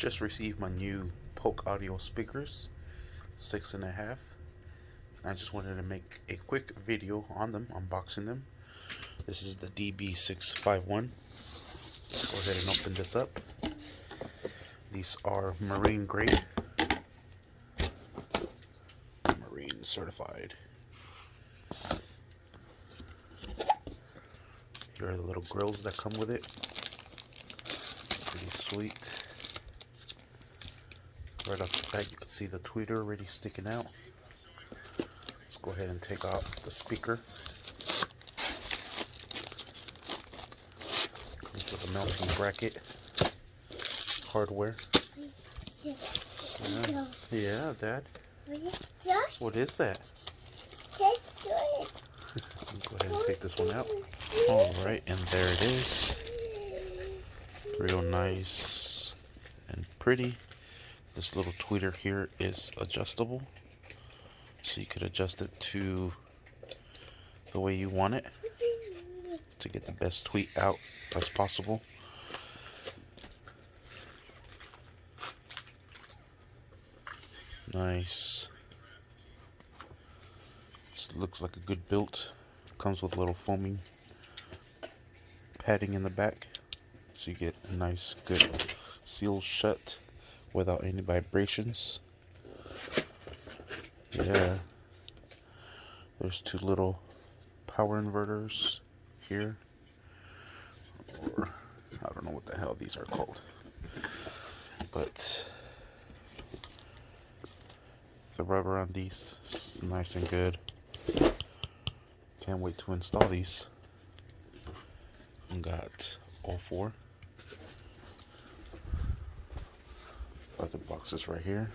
Just received my new POLK audio speakers, 6.5. I just wanted to make a quick video on them, unboxing them. This is the DB651. Go ahead and open this up. These are marine grade, marine certified. Here are the little grills that come with it. Pretty sweet. Right off the bat, you can see the tweeter already sticking out. Let's go ahead and take out the speaker. Comes with a mounting bracket. Hardware. Yeah, Dad. What is that? Go ahead and take this one out. Alright, and there it is. Real nice and pretty. This little tweeter here is adjustable, so you could adjust it to the way you want it to get the best tweet out as possible. Nice. This looks like a good build. Comes with a little foaming padding in the back, so you get a nice good seal shut without any vibrations. Yeah, there's two little power inverters here, or I don't know what the hell these are called, but the rubber on these is nice and good. Can't wait to install these. Got all four. Other boxes right here.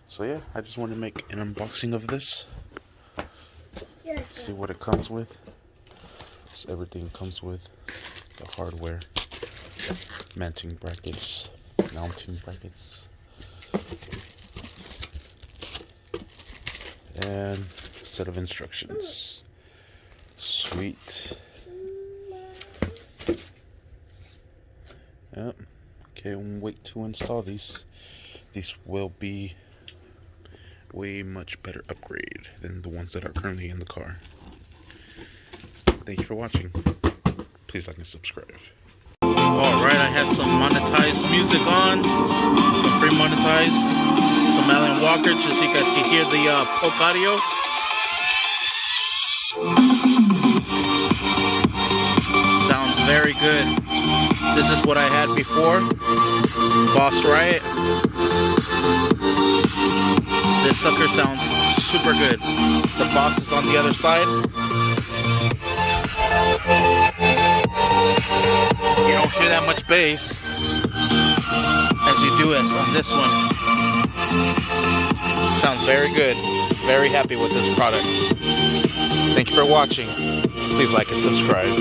So yeah, I just want to make an unboxing of this. See what it comes with. So everything comes with the hardware, mounting brackets, and a set of instructions. Sweet. Yep. Okay, wait to install these. These will be way much better upgrade than the ones that are currently in the car. Thank you for watching. Please like and subscribe. Alright, I have some monetized music on. Some free monetized. Some Alan Walker, just so you guys can hear the POLK audio. Sounds very good. This is what I had before. Boss Riot. This sucker sounds super good. The Boss is on the other side. You don't hear that much bass as you do as on this one. Sounds very good. Very happy with this product. Thank you for watching. Please like and subscribe.